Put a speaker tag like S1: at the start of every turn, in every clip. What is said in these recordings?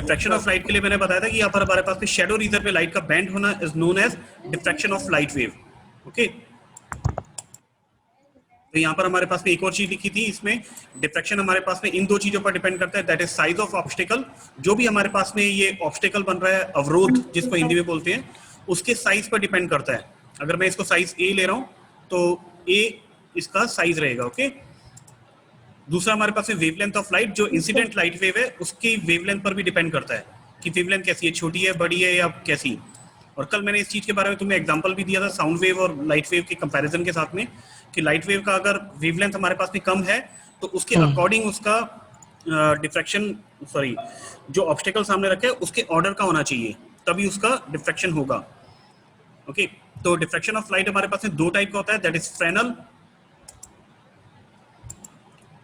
S1: Diffraction of light के लिए मैंने बताया था कि यहाँ पर हमारे पास में शैडो रीजन पे लाइट का बैंड होना is known as diffraction of light wave. Okay, तो यहाँ पर हमारे पास में एक और चीज लिखी थी, इसमें डिफ्रैक्शन हमारे पास में इन दो चीजों पर डिपेंड करता है, that is size of obstacle. जो भी हमारे पास में ये ऑब्स्टिकल बन रहा है, अवरोध जिसको हिंदी में बोलते हैं, उसके साइज पर डिपेंड करता है। अगर मैं इसको साइज ए ले रहा हूँ तो ए इसका साइज रहेगा। ओके, दूसरा हमारे पास में वेवलेंथ ऑफ लाइट, जो इंसिडेंट लाइट वेव है उसकी वेवलेंथ पर भी डिपेंड करता है कि वेवलेंथ कैसी है, छोटी है, बड़ी है या कैसी। और कल मैंने इस चीज के बारे में तुम्हें एग्जांपल भी दिया था साउंड वेव और लाइट वेव के कंपैरिजन के साथ में, कि लाइट वेव का अगर वेवलेंथ हमारे पास में कम है तो उसके अकॉर्डिंग उसका डिफ्रैक्शन जो ऑब्स्टिकल सामने रखे उसके ऑर्डर का होना चाहिए, तभी उसका डिफ्रैक्शन होगा। ओके, तो डिफ्रैक्शन ऑफ लाइट हमारे पास में दो टाइप का होता है, दैट इज फ्रेनल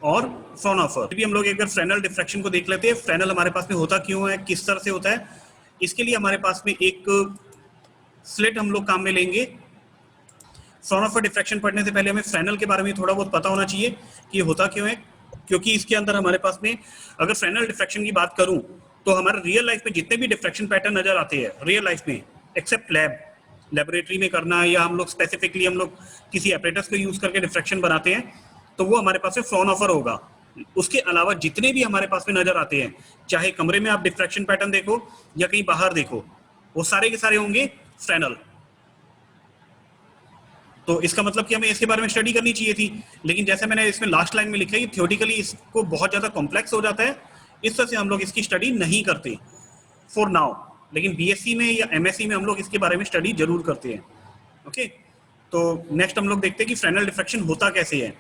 S1: और फ्राउनहोफर। भी हम लोग एक बार फ्रेनल डिफ्रैक्शन को देख लेते हैं। फ्रेनल हमारे पास में होता क्यों है, किस तरह से होता है, इसके लिए हमारे पास में एक स्लिट हम लोग काम में लेंगे। फ्राउनहोफर डिफ्रैक्शन पढ़ने से पहले हमें फ्रेनल के बारे में थोड़ा बहुत पता होना चाहिए कि ये होता क्यों है, क्योंकि इसके अंदर हमारे पास में अगर फ्रेनल डिफ्रैक्शन की बात करूं तो हमारे रियल लाइफ में जितने भी डिफ्रैक्शन पैटर्न नजर आते हैं रियल लाइफ में, एक्सेप्ट लेबोरेटरी में करना या हम लोग स्पेसिफिकली हम लोग किसी एपरेटस को यूज करके डिफ्रैक्शन बनाते हैं, तो वो हमारे पास में फ्राउनहोफर होगा। उसके अलावा जितने भी हमारे पास में नजर आते हैं, चाहे कमरे में आप डिफ्रैक्शन पैटर्न देखो या कहीं बाहर देखो, वो सारे के सारे होंगे फ्रेनल। तो इसका मतलब कि हमें इसके बारे में स्टडी करनी चाहिए थी, लेकिन जैसे मैंने इसमें लास्ट लाइन में लिखा है कि थियोरेटिकली इसको बहुत ज्यादा कॉम्प्लेक्स हो जाता है, इस तरह से हम लोग इसकी स्टडी नहीं करते फॉर नाउ। लेकिन बीएससी में या एमएससी में हम लोग इसके बारे में स्टडी जरूर करते हैं। ओके, तो नेक्स्ट हम लोग देखते हैं कि फ्रेनल डिफ्रैक्शन होता कैसे है।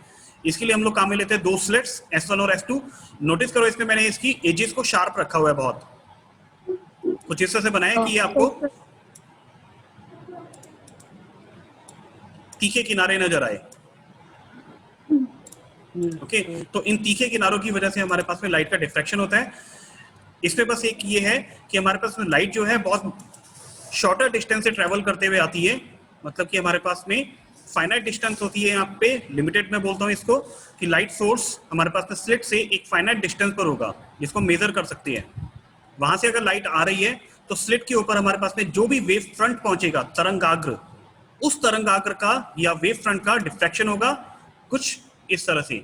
S1: इसके लिए हम लोग काम में लेते हैं दो स्लिट्स S1 और S2। नोटिस करो इसमें मैंने इसकी एजेस को शार्प रखा हुआ है, बहुत कुछ इस तरह से बनाया कि ये आपको तीखे किनारे नजर आए। ओके, तो इन तीखे किनारों की वजह से हमारे पास में लाइट का डिफ्रैक्शन होता है। इसमें बस एक ये है कि हमारे पास में लाइट जो है बहुत शॉर्टर डिस्टेंस से ट्रेवल करते हुए आती है, मतलब कि हमारे पास में फाइनाइट डिस्टेंस होती है यहाँ पे, लिमिटेड में बोलता हूँ इसको, कि लाइट सोर्स हमारे पास में स्लिट से एक फाइनाइट डिस्टेंस पर होगा जिसको मेजर कर सकते हैं। वहां से अगर लाइट आ रही है तो स्लिट के ऊपर हमारे पास में जो भी वेव फ्रंट पहुंचेगा, तरंगाग्र, उस तरंगाग्र का या वेव फ्रंट का डिफ्रैक्शन होगा कुछ इस तरह से।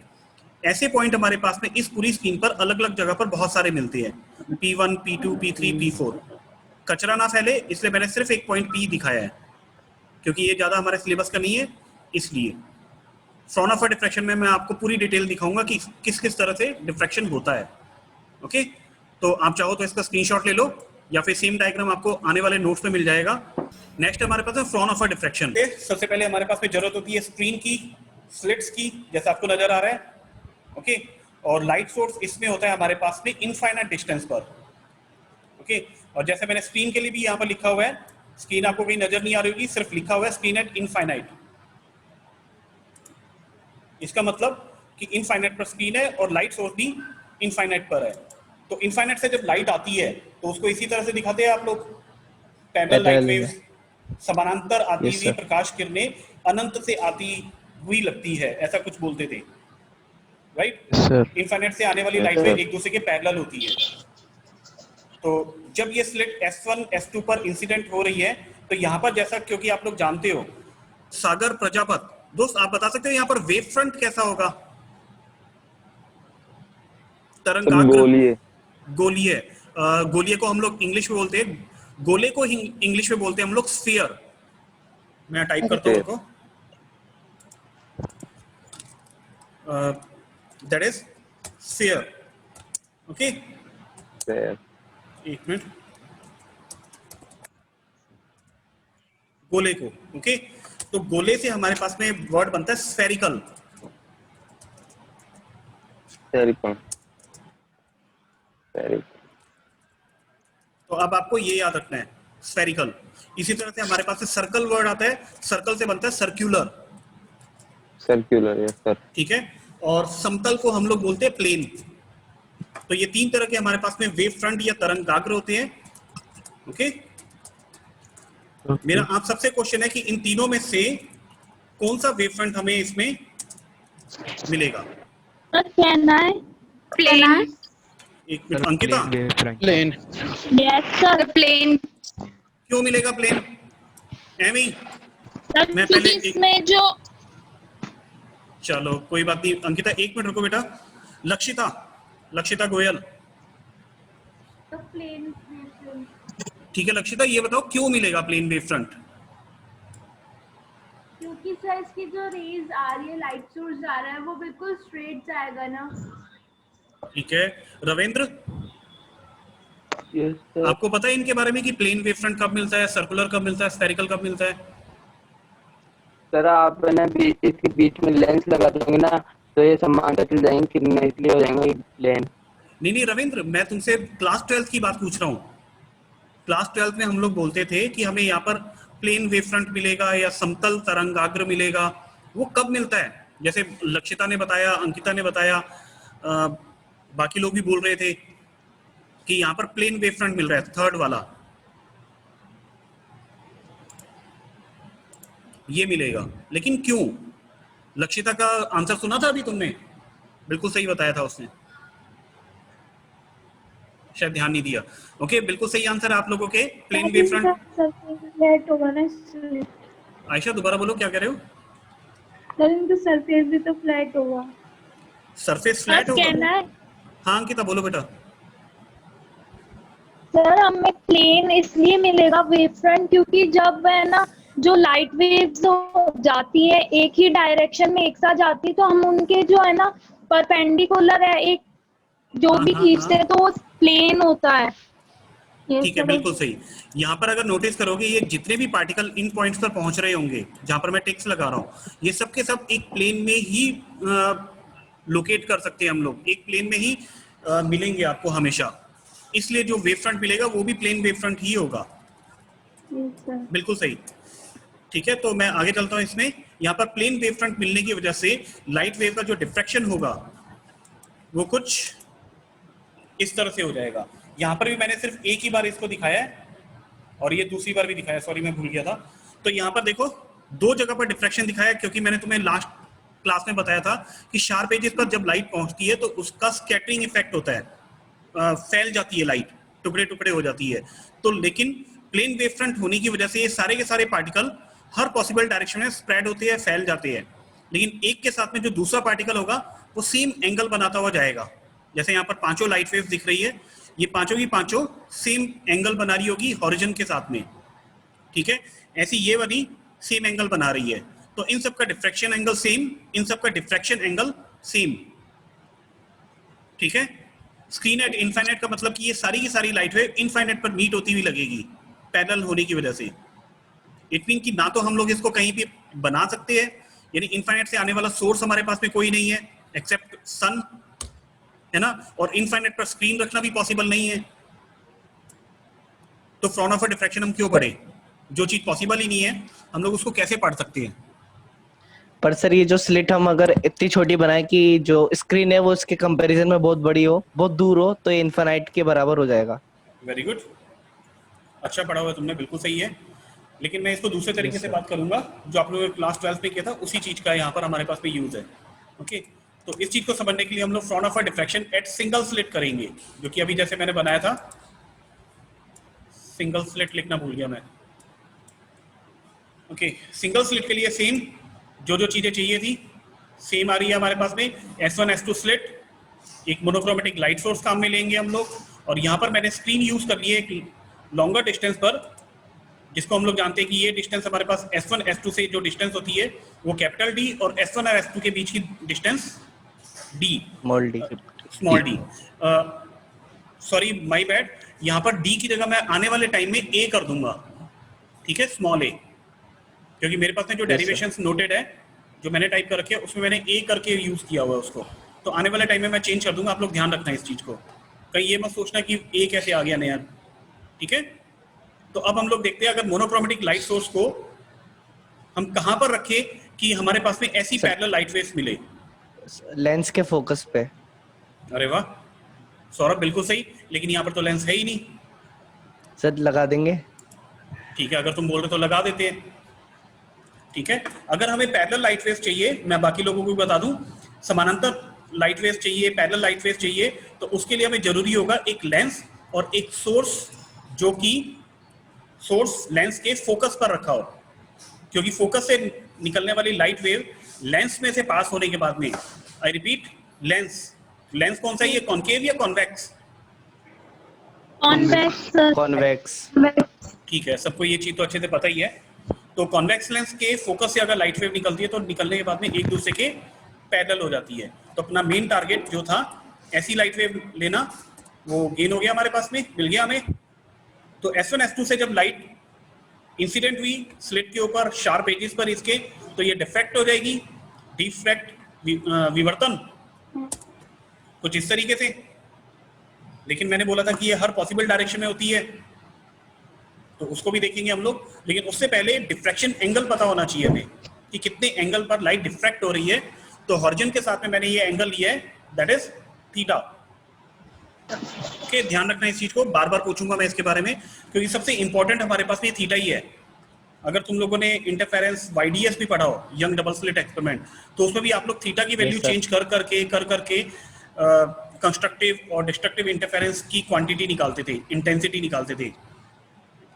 S1: ऐसे पॉइंट हमारे पास में इस पूरी स्क्रीन पर अलग अलग जगह पर बहुत सारे मिलते हैं, P1, P2, P3, P4। कचरा ना फैले इसलिए मैंने सिर्फ एक पॉइंट P दिखाया है, क्योंकि ये ज्यादा हमारे सिलेबस का नहीं है, इसलिए। फ्राउनहोफर डिफ्रैक्शन में मैं आपको पूरी डिटेल दिखाऊंगा कि किस किस तरह से डिफ्रैक्शन होता है। ओके, तो आप चाहो तो इसका स्क्रीनशॉट ले लो या फिर सेम डायग्राम आपको आने वाले नोट्स में मिल जाएगा। नेक्स्ट हमारे पास है फ्राउनहोफर डिफ्रैक्शन। सबसे पहले हमारे पास में जरूरत होती है स्क्रीन की, स्लिट्स की, जैसा आपको नजर आ रहा है। ओके, और लाइट सोर्स इसमें होता है हमारे पास में इनफाइनाइट डिस्टेंस पर। ओके, और जैसे मैंने स्क्रीन के लिए भी यहाँ पर लिखा हुआ है, स्क्रीन आपको कहीं नजर नहीं आ रही होगी, सिर्फ लिखा हुआ है स्क्रीन एट इनफाइनाइट। इसका मतलब कि इनफाइनाइट पर स्क्रीन है और लाइट सोर्स भी इनफाइनाइट पर है। तो इनफाइनाइट से जब लाइट आती है तो उसको इसी तरह से दिखाते हैं आप लोग, पैरेलल लाइट वेव्स, समानांतर आती हुई प्रकाश किरणें अनंत से आती हुई लगती है, ऐसा कुछ बोलते थे, राइट। इनफाइनाइट से आने वाली लाइट वेव एक दूसरे के पैरेलल होती है। तो जब ये स्लिट S1, S2 पर इंसिडेंट हो रही है तो यहाँ पर, जैसा क्योंकि आप लोग जानते हो, सागर प्रजापत, दोस्त आप बता सकते हो यहाँ पर वेव फ्रंट कैसा होगा? तरंगाग्र, गोलीय। गोलीय को हम लोग इंग्लिश में बोलते हैं, गोले को इंग्लिश में बोलते हैं हम लोग स्फीयर। मैं टाइप करता हूँ उसको, दैट इज स्फीयर। ओके, एक मिनट, गोले को। ओके, तो गोले से हमारे पास में वर्ड बनता है स्फेरिकल। तो अब आपको ये याद रखना है, स्फेरिकल। इसी तरह से हमारे पास से सर्कल वर्ड आता है, सर्कल से बनता है सर्कुलर।
S2: Yes sir.
S1: ठीक है, और समतल को हम लोग बोलते हैं प्लेन। तो ये तीन तरह के हमारे पास में वेव फ्रंट या तरंगाग्र होते हैं। ओके, मेरा आप सबसे क्वेश्चन है कि इन तीनों में से कौन सा वेव फ्रंट हमें इसमें मिलेगा?
S3: प्लेन।
S1: एक minute Ankita,
S2: plane.
S3: Yes sir, plane.
S1: क्यों मिलेगा प्लेन? एमी
S3: सर
S1: मैं पहले
S3: क्योंकि
S1: एक,
S3: इसमें जो
S1: चलो कोई बात नहीं अंकिता, एक मिनट रुको बेटा। लक्षिता, लक्षिता गोयल,
S4: तो प्लेन है।
S1: ठीक है लक्षिता, ये बताओ क्यों मिलेगा प्लेन वेव फ्रंट?
S4: क्योंकि सर इसकी जो रेज आ रही है, लाइट सोर्स जा रहा है, वो बिल्कुल स्ट्रेट जाएगा ना।
S1: ठीक है रविंद्र,
S2: यस सर।
S1: आपको पता है इनके बारे में कि प्लेन वेव फ्रंट कब मिलता है, सर्कुलर कब मिलता है, स्फेरिकल कब मिलता है?
S2: सर आप है ना इसके बीच में लेंस लगा दोगे ना, तो ये समान चल जाएंगे कितने, इसलिए हो जाएगा ये प्लेन।
S1: नहीं रविंद्र, मैं तुमसे क्लास 12 की बात पूछ रहा हूँ। क्लास 12 में हम लोग बोलते थे कि हमें यहाँ पर प्लेन वेव फ्रंट मिलेगा या समतल तरंगाग्र मिलेगा। वो कब मिलता है? जैसे लक्षिता ने बताया, अंकिता ने बताया, बाकी लोग भी बोल रहे थे कि यहाँ पर प्लेन वेव फ्रंट मिल रहा है, थर्ड वाला ये मिलेगा। लेकिन क्यों? लक्षिता का आंसर सुना था अभी तुमने? बिल्कुल सही बताया था उसने, शायद ध्यान नहीं दिया। ओके बिल्कुल सही आंसर आप लोगों के, प्लेन वेव फ्रंट। आयशा दोबारा बोलो, क्या कह रहे हो?
S4: सरफेस भी तो फ्लैट होगा।
S1: सरफेस
S3: सर
S1: फ्लैट होगा?
S3: कहना है
S1: हाँ अंकिता बोलो बेटा।
S3: सर हमें प्लेन इसलिए मिलेगा वेव फ्रंट क्योंकि जब है ना जो लाइट वेव्स जाती है एक ही डायरेक्शन में एक साथ जाती है, तो हम उनके जो है ना परपेंडिकुलर है, एक जो
S1: हाँ
S3: भी
S1: हाँ
S3: खींचते
S1: हाँ
S3: हैं तो वो प्लेन होता है।
S1: ठीक है बिल्कुल सही। यहाँ पर अगर नोटिस करोगे ये जितने भी पार्टिकल इन पॉइंट्स पर पहुंच रहे होंगे जहां पर मैं टेक्स्ट लगा रहा हूँ, ये सब के सब एक प्लेन में ही लोकेट कर सकते हैं हम लोग, एक प्लेन में ही मिलेंगे आपको हमेशा। इसलिए जो वेव फ्रंट मिलेगा वो भी प्लेन वेव फ्रंट ही होगा। बिल्कुल सही। ठीक है तो मैं आगे चलता हूँ इसमें। यहाँ पर प्लेन वेव फ्रंट मिलने की वजह से लाइट वेव का जो डिफ्रैक्शन होगा वो कुछ इस तरह से हो जाएगा। यहाँ पर भी मैंने सिर्फ एक ही बार इसको दिखाया है और ये दूसरी बार भी दिखाया, सॉरी मैं भूल गया था। तो यहाँ पर देखो दो जगह पर डिफ्रैक्शन दिखाया, क्योंकि मैंने तुम्हें लास्ट क्लास में बताया था कि शार्प एजेस पर जब लाइट पहुंचती है तो उसका स्कैटरिंग इफेक्ट होता है, फैल जाती है लाइट, टुकड़े टुकड़े हो जाती है। तो लेकिन प्लेन वेव फ्रंट होने की वजह से ये सारे के सारे पार्टिकल हर पॉसिबल डायरेक्शन में स्प्रेड होते हैं, फैल जाते हैं। लेकिन एक के साथ में जो दूसरा पार्टिकल होगा वो सेम एंगल बनाता हुआ जाएगा। जैसे यहाँ पर पांचों लाइट वेव्स दिख रही है, ये पांचों की पांचों सेम एंगल बना रही होगी हॉरिजन के साथ में, ठीक है। ऐसी ये वाली सेम एंगल बना रही है, तो इन सब का डिफ्रैक्शन एंगल सेम, इन सब का डिफ्रैक्शन एंगल सेम, ठीक है। स्क्रीन एट इनफाइनाइट का मतलब कि ये सारी की सारी लाइट वेव इनफाइनाइट पर मीट होती हुई लगेगी पैरेलल होने की वजह से। इट मीन कि ना तो हम लोग इसको कहीं भी बना सकते हैं, यानी इनफाइनाइट से आने वाला सोर्स हमारे पास में कोई नहीं है एक्सेप्ट सन, है ना, और इनफाइनाइट पर स्क्रीन रखना भी पॉसिबल नहीं है। तो फ्रॉनहोफर डिफ्रैक्शन हम क्यों पढ़े? जो चीज पॉसिबल ही नहीं है हम लोग उसको कैसे पढ़ सकते हैं?
S5: पर सर ये जो स्लिट हम अगर इतनी छोटी बनाए कि जो स्क्रीन है वो इसके कंपैरिजन में बहुत बड़ी हो, बहुत दूर हो, तो ये इनफाइनाइट के बराबर हो जाएगा।
S1: वेरी गुड, अच्छा पढ़ा हुआ तुमने, बिल्कुल सही है। लेकिन मैं इसको दूसरे तरीके से बात करूंगा, जो आप लोगों ने क्लास 12 में किया था उसी चीज का यहाँ पर हमारे पास में यूज है। ओके तो इस चीज को समझने के लिए हम लोग Fraunhofer diffraction at single slit करेंगे, जो कि अभी जैसे मैंने बनाया था, सिंगल स्लिट लिखना भूल गया मैं। ओके सिंगल स्लिट के लिए सेम जो जो चीजें चाहिए थी सेम आ रही है हमारे पास में। S1 S2 स्लिट, एक मोनोक्रोमेटिक लाइट सोर्स काम में लेंगे हम लोग, और यहाँ पर मैंने स्क्रीन यूज कर ली है एक लॉन्गर डिस्टेंस पर, जिसको हम लोग जानते हैं कि ये डिस्टेंस हमारे पास S1 S2 से जो डिस्टेंस होती है वो कैपिटल डी, और S1 और S2 के बीच की distance D, small D. Sorry my bad, यहाँ पर डी की जगह मैं आने वाले टाइम में ए कर दूंगा, ठीक है, स्मॉल ए, क्योंकि मेरे पास में जो डेरिवेशंस नोटेड है जो मैंने टाइप कर रखे हैं उसमें मैंने ए करके यूज किया हुआ है उसको, तो आने वाले टाइम में मैं चेंज कर दूंगा। आप लोग ध्यान रखना इस चीज को, कहीं ये मत सोचना कि ए कैसे आ गया नया, ठीक है। तो अब हम लोग देखते हैं अगर मोनोक्रोमेटिक लाइट सोर्स को हम कहां पर रखें कि हमारे पास में ऐसी पैरेलल लाइट वेव्स मिले।
S5: लेंस के फोकस पे।
S1: अरे वाह सौरभ, बिल्कुल सही, लेकिन यहाँ पर तो लेंस है ही नहीं।
S5: सर लगा देंगे।
S1: ठीक है अगर तुम बोल रहे हो तो लगा देते हैं, ठीक है। अगर हमें पैरेलल लाइट वेव्स चाहिए, मैं बाकी लोगों को भी बता दूं, समानांतर लाइट वेव चाहिए, पैरेलल लाइट वेव चाहिए, तो उसके लिए हमें जरूरी होगा एक लेंस और एक सोर्स, जो कि सोर्स लेंस के फोकस पर रखा हो, क्योंकि फोकस से निकलने वाली लाइट वेव लेंस में से पास होने के बाद में, आई रिपीट, लेंस कौन सा है, ये कॉन्केव या कॉन्वेक्स?
S5: कॉन्वेक्स।
S1: ठीक है, सबको ये चीज तो अच्छे से पता ही है। तो कॉन्वेक्स लेंस के फोकस से अगर लाइट वेव निकलती है तो निकलने के बाद में एक दूसरे के पैरेलल हो जाती है। तो अपना मेन टारगेट जो था ऐसी लाइट वेव लेना, वो गेन हो गया हमारे पास में, मिल गया हमें। तो S1 S2 से जब लाइट इंसिडेंट हुई स्लिट के ऊपर शार्प एजेस पर इसके, तो ये डिफ्रैक्ट हो जाएगी, डिफ्रैक्ट विवर्तन कुछ इस तरीके से। लेकिन मैंने बोला था कि ये हर पॉसिबल डायरेक्शन में होती है, तो उसको भी देखेंगे हम लोग। लेकिन उससे पहले डिफ्रैक्शन एंगल पता होना चाहिए हमें कि कितने एंगल पर लाइट डिफ्रैक्ट हो रही है। तो हॉरिजॉन के साथ में मैंने ये एंगल लिया है, दैट इज थीटा। ओके, ध्यान रखना इस चीज को, बार बार पूछूंगा मैं इसके बारे में, क्योंकि सबसे इंपॉर्टेंट हमारे पास में थीटा ही है। अगर तुम लोगों ने इंटरफेरेंस YDS भी पढ़ा हो, यंग डबल स्लिट एक्सपेरिमेंट, तो उसमें भी आप लोग थीटा की वैल्यू चेंज कर करके कंस्ट्रक्टिव और डिस्ट्रक्टिव इंटरफेरेंस की क्वांटिटी निकालते थे, इंटेंसिटी निकालते थे।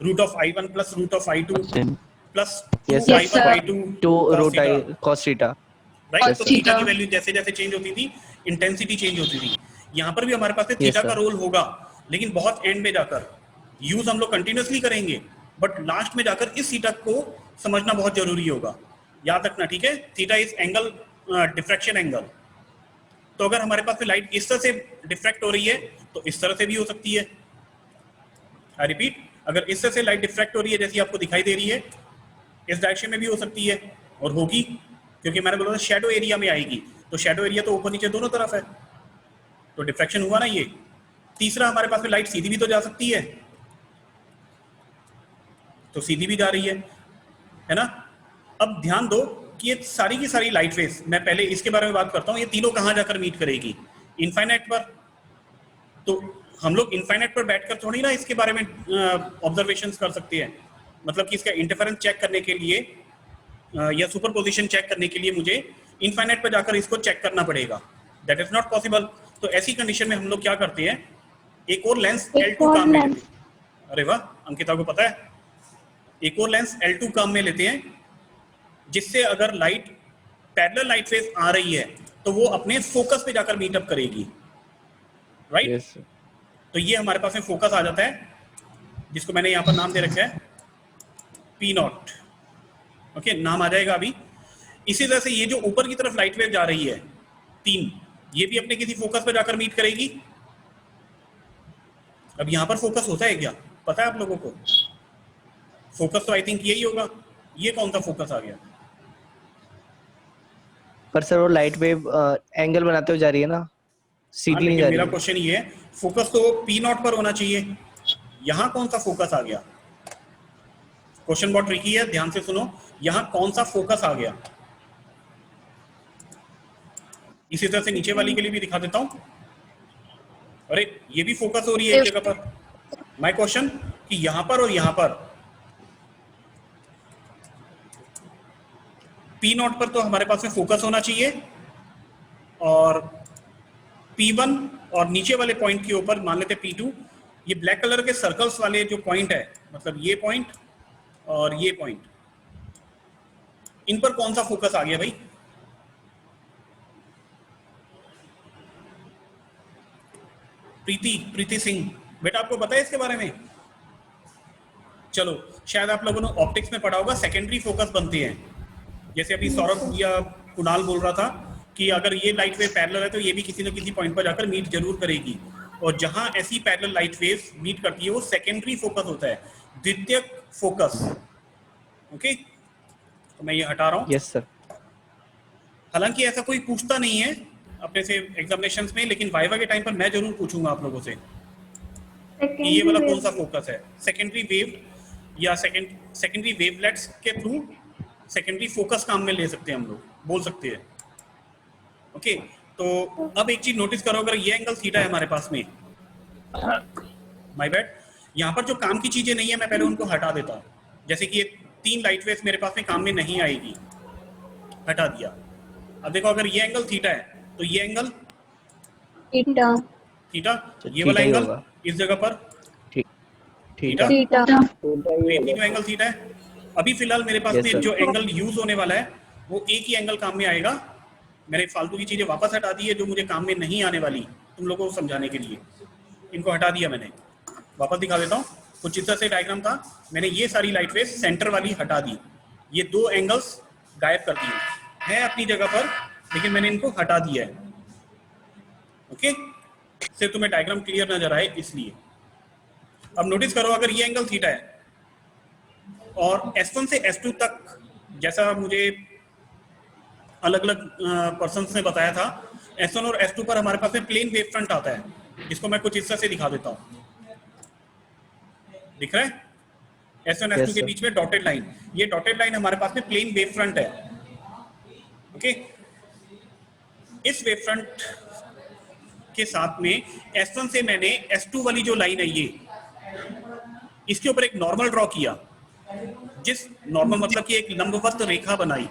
S1: Root of I1 plus root of I2 plus I1/2
S5: 2 root I cos theta,
S1: right. तो थीटा की वैल्यू जैसे जैसे चेंज होती थी, इंटेंसिटी चेंज होती थी। यहाँ पर भी हमारे पास में थीटा का रोल होगा, लेकिन बहुत एंड में जाकर। यूज हम लोग कंटिन्यूअसली करेंगे, बट लास्ट में जाकर इस थीटा को समझना बहुत जरूरी होगा, याद रखना, ठीक है। Theta is angle, diffraction angle. तो अगर हमारे पास में लाइट इस तरह से डिफ्रैक्ट हो रही है तो इस तरह से भी हो सकती है। आई रिपीट, अगर इस तरह से लाइट डिफ्रैक्ट हो रही है जैसी आपको दिखाई दे रही है, इस डायरेक्शन में भी हो सकती है और होगी, क्योंकि मैंने बोला शैडो एरिया में आएगी। तो शैडो एरिया तो ऊपर नीचे दोनों तरफ है, तो डिफ्रैक्शन हुआ ना ये। तीसरा, हमारे पास में लाइट सीधी भी तो जा सकती है, तो सीधी भी जा रही है ना। अब ध्यान दो कि ये सारी की सारी लाइट वेव्स, मैं पहले इसके बारे में बात करता हूँ, ये तीनों कहाँ जाकर मीट करेगी? इनफाइनाइट पर। तो हम लोग इनफाइनाइट पर बैठकर थोड़ी ना इसके बारे में ऑब्जर्वेशंस कर सकते हैं। मतलब कि इसका इंटरफेरेंस चेक करने के लिए या सुपरपोजिशन चेक करने के लिए मुझे इनफाइनाइट पर जाकर इसको चेक करना पड़ेगा, दैट इज नॉट पॉसिबल। तो ऐसी कंडीशन में हम लोग क्या करते हैं, एक और लेंस L2 काम में लेते हैं। अरे वाह, अंकिता को पता है। एक और लेंस L2 काम में लेते हैं, जिससे अगर लाइट पैरेलल लाइट वेव आ रही है तो वो अपने फोकस पे जाकर मीटअप करेगी, राइट। तो ये हमारे पास में फोकस आ जाता है, जिसको मैंने यहाँ पर नाम दे रखा है P0। ओके, नाम आ जाएगा अभी। इसी तरह से ये जो ऊपर की तरफ लाइट वेव जा रही है 3, ये भी अपने किसी फोकस पर जाकर मीट करेगी। अब यहाँ पर फोकस होता है क्या, पता है आप लोगों को? फोकस तो आई थिंक यही होगा। ये कौन सा फोकस आ गया?
S5: पर सर वो लाइट वेव एंगल बनाते हुए जा रही है ना, सीधी नहीं जा रही।
S1: मेरा क्वेश्चन ये है, फोकस तो P0 पर होना चाहिए, यहाँ कौन सा फोकस आ गया? क्वेश्चन बहुत ट्रिकी है, ध्यान से सुनो। यहाँ कौन सा फोकस आ गया? इसी तरह से नीचे वाली के लिए भी दिखा देता हूं। अरे ये भी फोकस हो रही है एक जगह पर। माय क्वेश्चन कि यहां पर और यहां पर P0 पर तो हमारे पास में फोकस होना चाहिए, और P1 और नीचे वाले पॉइंट के ऊपर मान लेते P2। ये ब्लैक कलर के सर्कल्स वाले जो पॉइंट है, मतलब ये पॉइंट और ये पॉइंट, इन पर कौन सा फोकस आ गया भाई? प्रीति सिंह, बेटा आपको पता है इसके बारे में? चलो, शायद आप लोगों ने ऑप्टिक्स में पढ़ा होगा, सेकेंडरी फोकस बनते हैं। जैसे अभी सौरभ या कुणाल बोल रहा था कि अगर ये लाइट वेव पैरेलल है तो ये भी किसी न किसी पॉइंट पर जाकर मीट जरूर करेगी, और जहां ऐसी पैरेलल लाइट वेव्स मीट करती है वो सेकेंडरी फोकस होता है, द्वितीयक फोकस। ओके, तो मैं ये हटा रहा हूँ।
S5: Yes sir.
S1: हालांकि ऐसा कोई पूछता नहीं है अपने से एग्जामिनेशंस में, लेकिन वाइवा के टाइम पर मैं जरूर पूछूंगा आप लोगों से कि ये वाला कौन सा फोकस है। सेकेंडरी वेव या सेकेंडरी वेवलेट्स के थ्रू सेकेंडरी फोकस काम में ले सकते हैं, हम लोग बोल सकते हैं। ओके, तो अब एक चीज नोटिस करो, अगर ये एंगल थीटा है हमारे पास में, माय बैड, यहाँ पर जो काम की चीजें नहीं है मैं पहले उनको हटा देता हूँ। जैसे कि ये 3 लाइट वेव्स मेरे पास में काम में नहीं आएगी, हटा दिया। अब देखो, अगर ये एंगल थीटा है तो ये एंगल
S3: थीटा
S1: थीटा,
S5: तो
S1: ये वाला
S5: थीटा ही
S1: एंगल
S5: होगा।
S1: इस जगह पर
S5: ठीक,
S1: थीटा,
S5: थीटा।
S3: थीटा
S1: तो ये तीनों एंगल थीटा है। अभी फिलहाल मेरे पास
S5: Yes,
S1: में
S5: sir.
S1: जो एंगल यूज होने वाला है वो एक ही एंगल काम में आएगा। मैंने फालतू की चीजें वापस हटा दी है जो मुझे काम में नहीं आने वाली, तुम लोगों को समझाने के लिए इनको हटा दिया मैंने। वापस दिखा देता हूँ, कुछ इस तरह से डायग्राम था, मैंने ये सारी लाइट वेव सेंटर वाली हटा दी, ये दो एंगल्स गायब कर दिए, है अपनी जगह पर लेकिन मैंने इनको हटा दिया है। ओके, सिर्फ तुम्हें डायग्राम क्लियर नजर आए इसलिए। अब नोटिस करो, अगर ये एंगल थीटा है और S1 से S2 तक, जैसा मुझे अलग अलग पर्सन्स ने बताया था, S1 और S2 पर हमारे पास में प्लेन वेव फ्रंट आता है, जिसको मैं कुछ इस तरह से दिखा देता हूँ। दिख रहा है? S1 S2
S5: Yes,
S1: के
S5: sir.
S1: बीच में डॉटेड लाइन, ये डॉटेड लाइन हमारे पास में प्लेन वेव फ्रंट है। ओके, इस वेव फ्रंट के साथ में S1 से मैंने S2 वाली जो लाइन है ये, इसके ऊपर एक नॉर्मल ड्रॉ किया, जिस नॉर्मल मतलब कि एक लंबवत रेखा बनाई,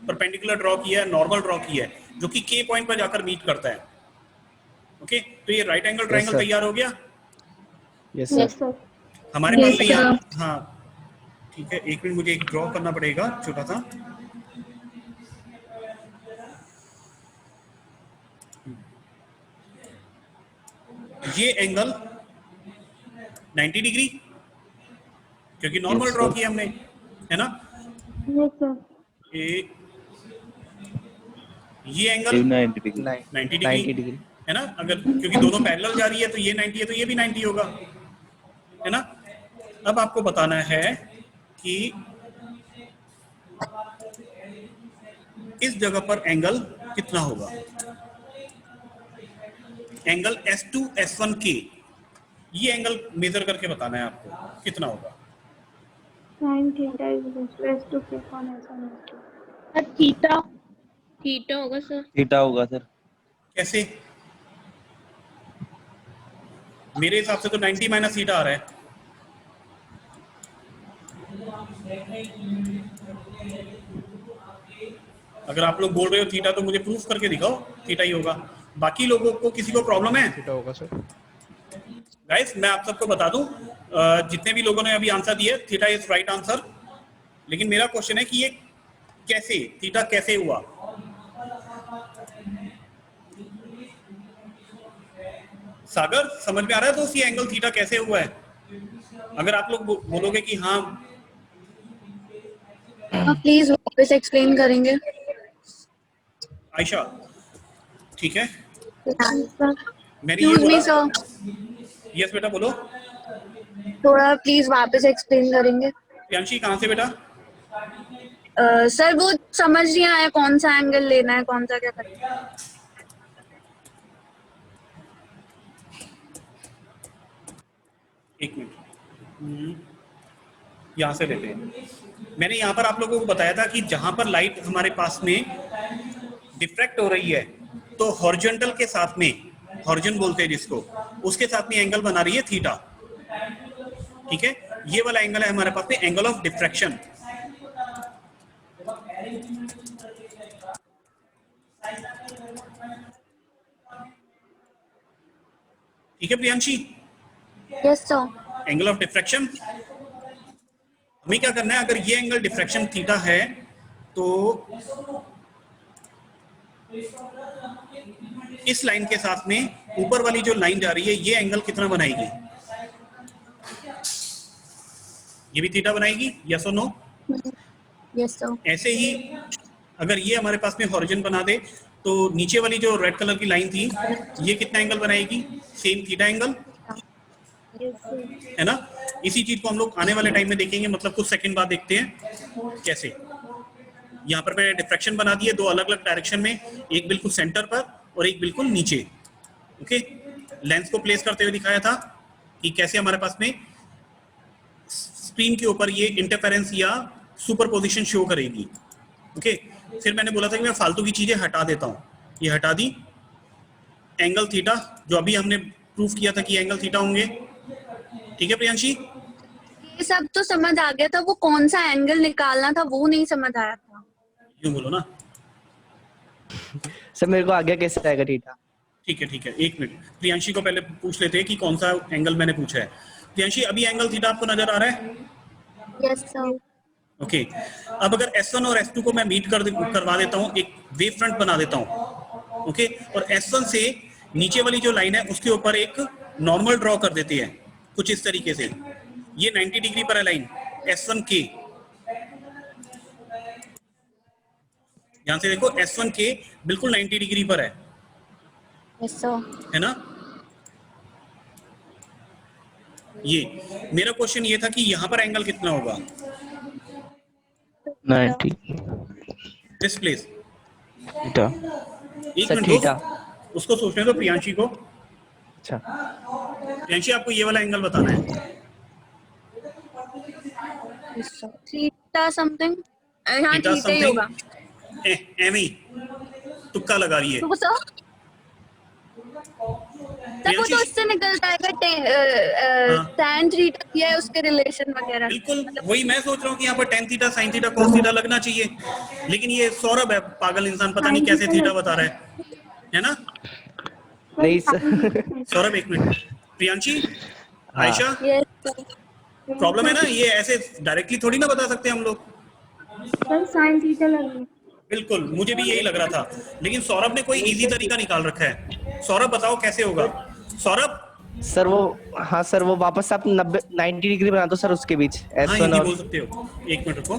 S1: परपेंडिकुलर ड्रॉ किया है, नॉर्मल ड्रॉ किया है, जो कि K पॉइंट पर जाकर मीट करता है। ओके, तो ये राइट एंगल ट्रायंगल
S5: sir.
S1: तैयार हो गया
S5: यस सर।
S1: हमारे
S3: Yes,
S1: पास में यहाँ।
S3: sir.
S1: हाँ ठीक है, एक मिनट मुझे एक ड्रॉ करना पड़ेगा छोटा सा। ये एंगल 90 डिग्री, क्योंकि नॉर्मल
S5: Yes,
S1: ड्रॉ
S5: sir.
S1: किया हमने, है ना।
S3: यस सर
S1: ये एंगल
S6: 90 डिग्री
S1: 90
S5: 90
S1: डिग्री
S5: डिग्री।
S1: है ना, अगर क्योंकि दोनों पैरेलल जा रही है तो ये 90 है तो ये भी 90 होगा, है ना। अब आपको बताना है कि इस जगह पर एंगल कितना होगा। एंगल S2 S1 के, ये एंगल मेजर करके बताना है आपको कितना होगा।
S4: sin theta is equal to S2 K upon S1 S2।
S3: Theta
S7: theta होगा सर।
S6: थीटा होगा सर।
S1: कैसे? मेरे हिसाब से तो 90 माइनस थीटा आ रहा है। अगर आप लोग बोल रहे हो थीटा तो मुझे प्रूफ करके दिखाओ थीटा ही होगा। बाकी लोगों को किसी को प्रॉब्लम है?
S8: थीटा होगा सर।
S1: गाइस मैं आप सबको बता दूं, जितने भी लोगों ने अभी आंसर दिया थीटा इज राइट आंसर, लेकिन मेरा क्वेश्चन है कि ये कैसे, थीटा कैसे हुआ। सागर समझ में आ रहा है दोस्त, ये एंगल थीटा कैसे हुआ है? अगर आप लोग बोलोगे कि हाँ
S3: प्लीज वापस एक्सप्लेन करेंगे।
S1: आयशा ठीक है, मैंने ये
S3: एक्सक्यूज मी
S1: बोला।
S3: सर,
S1: यस बेटा बोलो।
S3: थोड़ा प्लीज वापस एक्सप्लेन करेंगे।
S1: प्रियांशी कहाँ से बेटा?
S3: सर वो समझ नहीं आया कौन सा एंगल लेना है, कौन सा क्या करना है।
S1: एक मिनट, यहाँ से लेते हैं। मैंने यहाँ पर आप लोगों को बताया था कि जहां पर लाइट हमारे पास में डिफ्रैक्ट हो रही है तो हॉरिजॉन्टल के साथ में, हॉरिजॉन बोलते हैं जिसको, उसके साथ में एंगल बना रही है थीटा। ठीक है, ये वाला एंगल है हमारे पास में एंगल ऑफ डिफ्रैक्शन। ठीक है Priyanshi,
S3: yes sir.
S1: Angle of diffraction हमें क्या करना है, अगर ये एंगल डिफ्रैक्शन थीटा है तो इस लाइन के साथ में ऊपर वाली जो लाइन जा रही है ये एंगल कितना बनाएगी? ये भी थीटा बनाएगी, यस और नो?
S3: Yes sir.
S1: ऐसे ही अगर ये हमारे पास में हॉरिजॉन बना दे तो नीचे वाली जो रेड कलर की लाइन थी ये कितना एंगल बनाएगी? सेम थीटा एंगल, है ना। इसी चीज को हम लोग आने वाले टाइम में देखेंगे, मतलब कुछ सेकंड बाद देखते हैं कैसे। यहाँ पर मैंने डिफ्रैक्शन बना दिए दो अलग अलग डायरेक्शन में, एक बिल्कुल सेंटर पर और एक बिल्कुल नीचे। ओके, लेंस को प्लेस करते हुए दिखाया था कि कैसे हमारे पास में स्क्रीन के ऊपर ये इंटरफेरेंस या सुपरपोजिशन शो करेगी। ओके, फिर मैंने बोला था कि मैं फालतू की चीजें हटा देता हूँ, ये हटा दी। एंगल थीटा जो अभी हमने प्रूफ किया था कि एंगल थीटा होंगे। ठीक है प्रियांशी,
S3: ये सब तो समझ आ गया था, वो कौन सा एंगल निकालना था वो नहीं समझ आया था।
S1: यूं बोलो ना।
S5: सर मेरे को आगे कैसे आएगा थीटा?
S1: ठीक है, एक मिनट। प्रियांशी को पहले पूछ लेते हैं कि कौन सा एंगल मैंने पूछा है। प्रियांशी, अभी एंगल थीटा आपको नजर आ रहा है?
S4: Yes sir.
S1: ओके। अब अगर S1 और S2 को मैं मीट करवा देता हूँ, एक वेव फ्रंट बना देता हूँ, ओके, और S1 से नीचे वाली जो लाइन है उसके ऊपर एक नॉर्मल ड्रॉ कर देते हैं कुछ इस तरीके से। ये 90 डिग्री पर है लाइन S1 के। ध्यान से देखो, S1 के बिल्कुल 90 डिग्री पर है,
S4: यस सर।
S1: है ना? ये मेरा क्वेश्चन ये था कि यहाँ पर एंगल कितना होगा
S5: 90
S1: दिस प्लेस।
S5: थीटा।
S1: एक
S5: सर
S1: मिनट
S5: थीटा।
S1: दोस्त, उसको सोचने दो प्रियांशी को।
S5: अच्छा
S1: प्रियांशी, आपको ये वाला एंगल बताना है।
S4: Theta something. हाँ
S1: थीटा
S4: थीटा ही होगा।
S1: एमी तुक्का लगा रही है
S4: तो सर वो तो उससे निकलता है tan थीटा दिया है उसके रिलेशन वगैरह।
S1: बिल्कुल वही मैं सोच रहा हूँ कि यहाँ पर tan theta sin theta cos theta लगना चाहिए, लेकिन ये सौरभ है पागल इंसान, पता नहीं कैसे थीटा बता रहा है ना?
S5: नहीं सर।
S1: सौरभ एक मिनट। प्रियांशी,
S5: हाँ।
S1: आयशा, प्रॉब्लम है ना, ये ऐसे डायरेक्टली थोड़ी ना बता सकते हम लोग।
S4: सर sin थीटा लगेगा।
S1: बिल्कुल, मुझे भी यही लग रहा था, लेकिन सौरभ ने कोई इजी तरीका निकाल रखा है। सौरभ बताओ कैसे होगा? सौरभ,
S5: सर वो, हाँ सर वो वापस आप 90 डिग्री बना दो सर उसके बीच
S1: हाँ
S5: S1
S1: हिंदी
S5: और
S1: बोल सकते हो। एक मिनट रुको।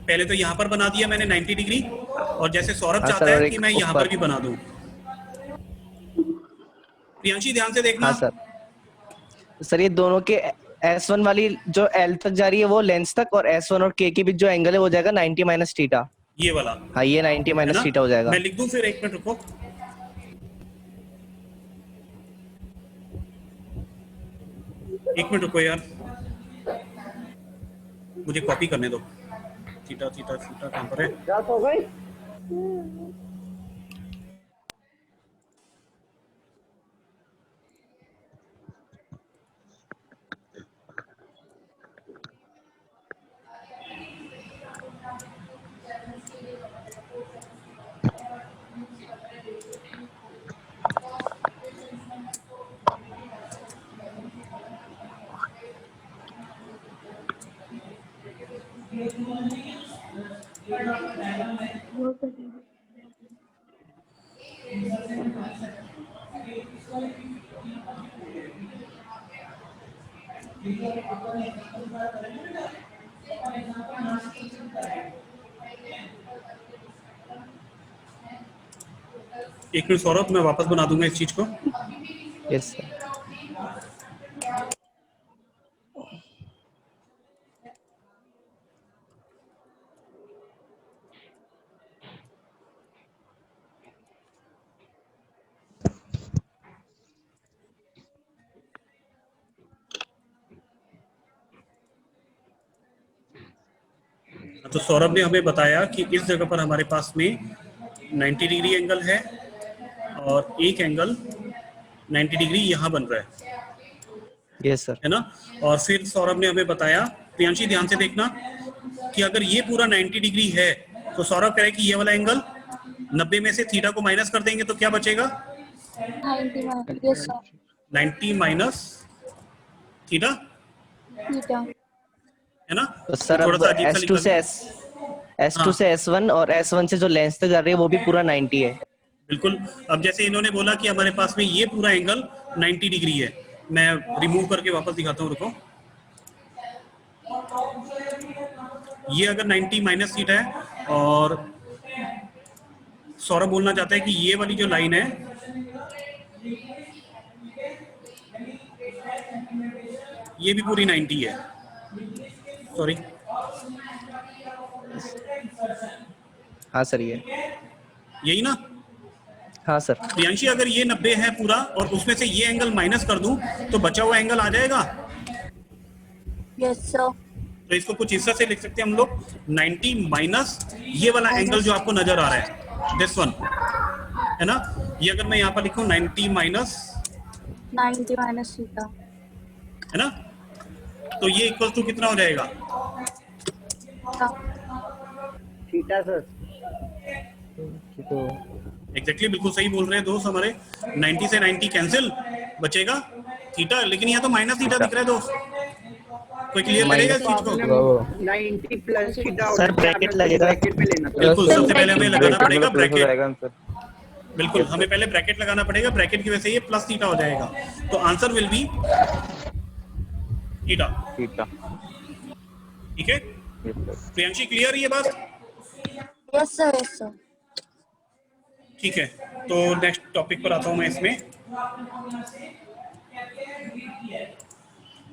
S1: पहले तो यहाँ पर बना दिया मैंने 90 डिग्री, और जैसे सौरभ
S5: हाँ
S1: चाहता
S5: सर, और
S1: है कि
S5: एक
S1: मैं यहाँ पर
S5: ऊपर।
S1: भी बना दूं। प्रियांशी ध्यान से देखना।
S5: हाँ सर ये दोनों के S1 वाली जो L तक जा रही है वो लेंस तक, और S1 और K के बीच जो एंगल है वो जाएगा 90 माइनस थीटा।
S1: ये वाला
S5: हाँ ये 90
S1: है
S5: माइनस
S1: ना?
S5: थीटा हो जाएगा।
S1: मैं लिख दूं फिर? एक मिनट रुको। एक मिनट रुको यार, मुझे कॉपी करने दो। थीटा थीटा थीटा कहाँ पर है? एक मिनट सौरभ, मैं वापस बना दूंगा इस चीज को।
S5: Yes sir.
S1: तो सौरभ ने हमें बताया कि इस जगह पर हमारे पास में 90 डिग्री एंगल है, और एक एंगल 90 डिग्री यहाँ बन रहा
S5: यस सर।
S1: है ना? और फिर सौरभ ने हमें बताया, प्रियांशी ध्यान से देखना, कि अगर ये पूरा 90 डिग्री है तो सौरभ कह रहे हैं कि ये वाला एंगल 90 में से थीटा को माइनस कर देंगे तो क्या बचेगा? 90 माइनस थीटा, है ना?
S5: तो सर
S1: थोड़ा
S5: अब
S1: सा अजीब सा
S5: S2 से S2 से S1 और S1 से जो लेंस तक जा रही है वो भी पूरा 90 है।
S1: बिल्कुल। अब जैसे इन्होंने बोला कि हमारे पास में ये पूरा एंगल 90 डिग्री है, मैं रिमूव करके वापस दिखाता हूँ, रुको। ये अगर 90 माइनस थीटा है, और सौरभ बोलना चाहता है कि ये वाली जो लाइन है ये भी पूरी 90 है। सॉरी,
S5: हाँ सर ये
S1: यही ना?
S5: हाँ सर।
S1: प्रियांशी, अगर ये 90 है पूरा और उसमें से ये एंगल माइनस कर दूं तो बचा हुआ एंगल आ जाएगा।
S4: Yes sir.
S1: तो इसको कुछ हिस्सा से लिख सकते हैं हम लोग, 90 माइनस ये वाला एंगल जो आपको नजर आ रहा है, दिस वन, है ना? ये अगर मैं यहाँ पर लिखूं 90 माइनस
S4: 90 माइनस थीटा,
S1: है ना? तो ये इक्वल टू कितना हो जाएगा?
S2: Theta sir.
S5: तो
S1: एग्जैक्टली बिल्कुल सही बोल रहे हैं दोस्त हमारे। 90 से 90 कैंसिल, बचेगा थीटा, लेकिन यहाँ तो माइनस थीटा दिख रहा है दोस्त। कोई क्लियर करेगा इस चीज को?
S6: 90 प्लस थीटा
S5: सर ब्रैकेट लगेगा,
S6: ब्रैकेट में लेना था।
S1: बिल्कुल, सबसे पहले हमें लगाना पड़ेगा
S8: प्लस हो
S1: ब्रैकेट।
S8: जाएगा आंसर।
S1: बिल्कुल, हमें पहले ब्रैकेट लगाना पड़ेगा, ब्रैकेट की वजह से ये प्लस थीटा हो जाएगा, तो answer will be theta.
S8: Theta.
S1: ठीक है प्रियांशी, क्लियर ये बात?
S4: Yes sir, yes sir.
S1: ठीक है, तो नेक्स्ट टॉपिक पर आता हूं मैं इसमें।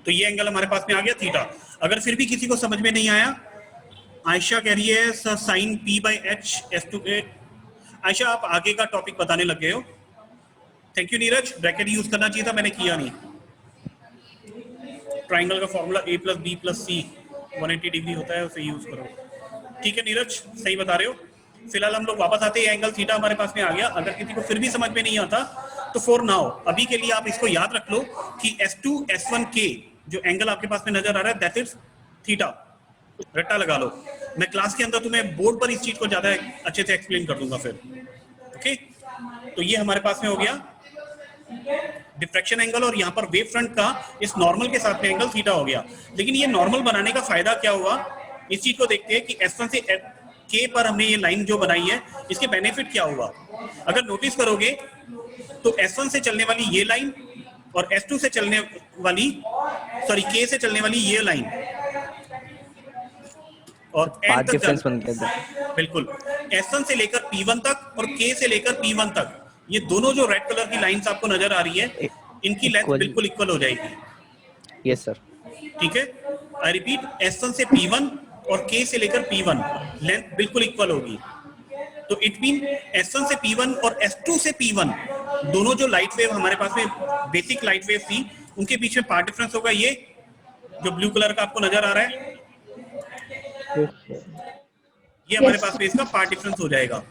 S1: तो ये एंगल हमारे पास में आ गया थीटा। अगर फिर भी किसी को समझ में नहीं आया, आयशा कह रही है sir sine P by H S to A. Ayesha आप आगे का टॉपिक बताने लग गए हो। Thank you Neeraj, bracket use करना चाहिए था, मैंने किया नहीं। ट्राइंगल का formula a plus B plus C 180 degree होता है, उसे यूज करो। ठीक है नीरज, सही बता रहे हो। फिलहाल हम लोग वापस आते हैं, एंगल थीटा हमारे पास में आ गया। अगर किसी को फिर भी समझ में नहीं आता तो फॉर नाउ, अभी के लिए आप इसको याद रख लो कि S2 S1K जो एंगल आपके पास में नजर आ रहा है दैट इज थीटा। रट्टा लगा लो, मैं क्लास के अंदर तुम्हें बोर्ड पर इस चीज को ज्यादा अच्छे से एक्सप्लेन कर दूंगा फिर। ओके, तो ये हमारे पास में हो गया डिफ्रैक्शन एंगल, और यहाँ पर वेव फ्रंट का इस नॉर्मल के साथ में एंगल थीटा हो गया। लेकिन ये नॉर्मल बनाने का फायदा क्या हुआ, इस चीज को देखते हैं कि S1 से K पर हमने ये लाइन जो बनाई है, इसके बेनिफिट क्या हुआ। अगर नोटिस करोगे तो S1 से चलने वाली ये लाइन और S2 से चलने वाली, सॉरी K से चलने वाली ये लाइन और
S5: पाथ डिफरेंस बन गया।
S1: बिल्कुल, S1 से लेकर P1 तक और K से लेकर P1 तक, ये दोनों जो रेड कलर की लाइंस आपको नजर आ रही है, इनकी लेंथ बिल्कुल इक्वल हो जाएगी।
S5: Yes sir.
S1: ठीक है, आई रिपीट, S1 से P1 और K से लेकर P1 लेंथ बिल्कुल इक्वल होगी। तो इट मीन S1 से P1 और S2 से P1 दोनों जो लाइट वेव हमारे पास में बेसिक लाइट वेव थी, उनके बीच में पार्ट डिफरेंस होगा ये जो ब्लू कलर का आपको नजर आ रहा है, ये हमारे पास में इसका पार्ट डिफरेंस हो जाएगा।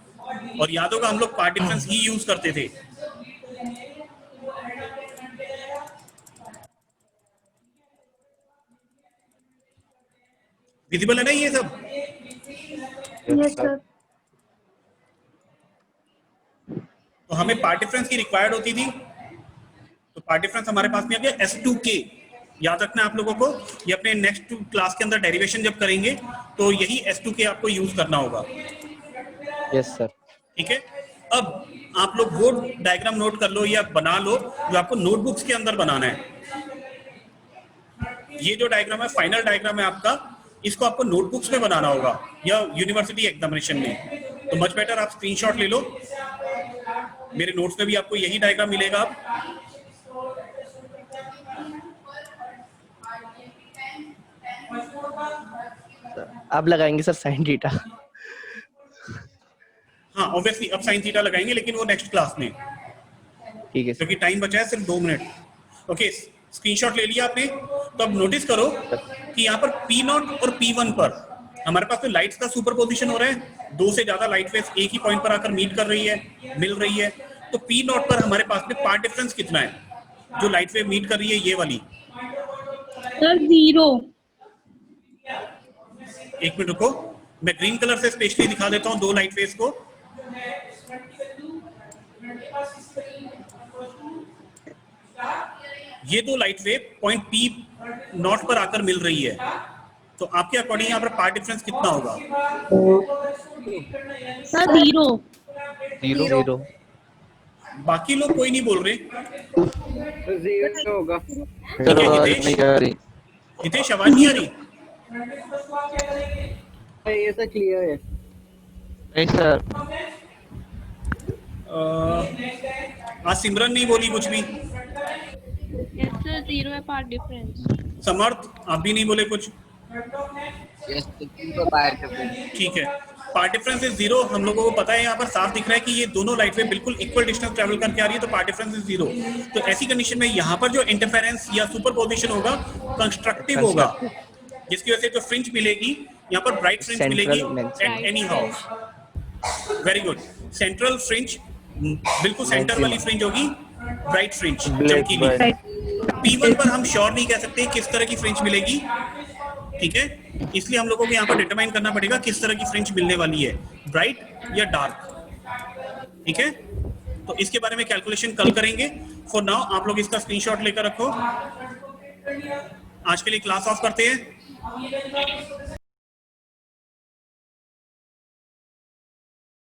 S1: और याद होगा हम लोग पार्ट डिफरेंस ही यूज करते थे। विजिबल है ना ये सब?
S3: Yes sir.
S1: तो हमें पार्ट डिफरेंस की रिक्वायर्ड होती थी, तो पार्ट डिफरेंस हमारे पास में आ गया S2K। याद रखना आप लोगों को, ये अपने नेक्स्ट क्लास के अंदर डेरिवेशन जब करेंगे तो यही S2K आपको यूज करना होगा।
S5: Yes sir.
S1: ठीक है, अब आप लोग बोर्ड डायग्राम नोट कर लो या बना लो, जो आपको नोटबुक्स के अंदर बनाना है। ये जो डायग्राम है फाइनल डायग्राम है आपका, इसको आपको नोटबुक्स में बनाना होगा या यूनिवर्सिटी एग्जामिनेशन में। तो मच बेटर आप स्क्रीनशॉट ले लो, मेरे नोट्स में भी आपको यही डायग्राम मिलेगा।
S5: अब लगाएंगे सर साइन थीटा।
S1: हाँ ऑब्वियसली अब साइन थीटा लगाएंगे, लेकिन वो नेक्स्ट क्लास में,
S5: ठीक है सर।
S1: क्योंकि टाइम बचा है सिर्फ 2 मिनट। ओके, स्क्रीनशॉट ले लिया आपने, तो अब नोटिस करो कि यहाँ पर P0 और P1 पर हमारे पास में लाइट्स का सुपरपोजिशन हो रहा है। 2 से ज्यादा लाइट वेव्स एक ही पॉइंट पर आकर मीट कर रही है, मिल रही है। तो P0 पर हमारे पास में पार्ट डिफरेंस कितना है, जो लाइट वेव मीट कर रही है ये वाली?
S3: सर 0।
S1: एक मिनट रुको, मैं ग्रीन कलर से स्पेशली दिखा देता हूँ 2 लाइट वेव्स को। ये 2 लाइट वेव पॉइंट P0 पर आकर मिल रही है, तो आपके अकॉर्डिंग यहाँ पर पार्ट डिफरेंस कितना होगा?
S3: सर 0।
S5: 0।
S1: बाकी लोग कोई नहीं बोल रहे।
S6: 0 होगा।
S1: ठीक है हितेश, हितेश आवाज नहीं आ रही?
S6: ये तो क्लियर है।
S5: नहीं सर।
S1: आज सिमरन नहीं बोली कुछ भी।
S7: यस सर 0 है पार्ट डिफरेंस।
S1: समर्थ आप भी नहीं बोले कुछ। ठीक है, पार्ट डिफरेंस इज 0, हम लोगों को पता है। यहाँ पर साफ दिख रहा है कि ये दोनों लाइट वेव बिल्कुल इक्वल डिस्टेंस ट्रैवल करके आ रही है, तो पार्ट डिफरेंस इज 0। तो ऐसी कंडीशन में यहाँ पर जो इंटरफेरेंस या सुपरपोजिशन होगा कंस्ट्रक्टिव होगा, जिसकी वजह से जो फ्रिंज मिलेगी यहाँ पर ब्राइट फ्रिंज मिलेगी at any how. Very good, central fringe बिल्कुल सेंटर वाली फ्रिंज होगी, ब्राइट फ्रिंज चमकीली। P1 पर हम श्योर नहीं कह सकते किस तरह की फ्रिंज मिलेगी, ठीक है, इसलिए हम लोगों को यहाँ पर डिटरमाइन करना पड़ेगा किस तरह की फ्रिंज मिलने वाली है, ब्राइट या डार्क। ठीक है, तो इसके बारे में कैलकुलेशन कल करेंगे। फॉर नाउ आप लोग इसका स्क्रीनशॉट लेकर रखो। आज के लिए क्लास ऑफ करते हैं।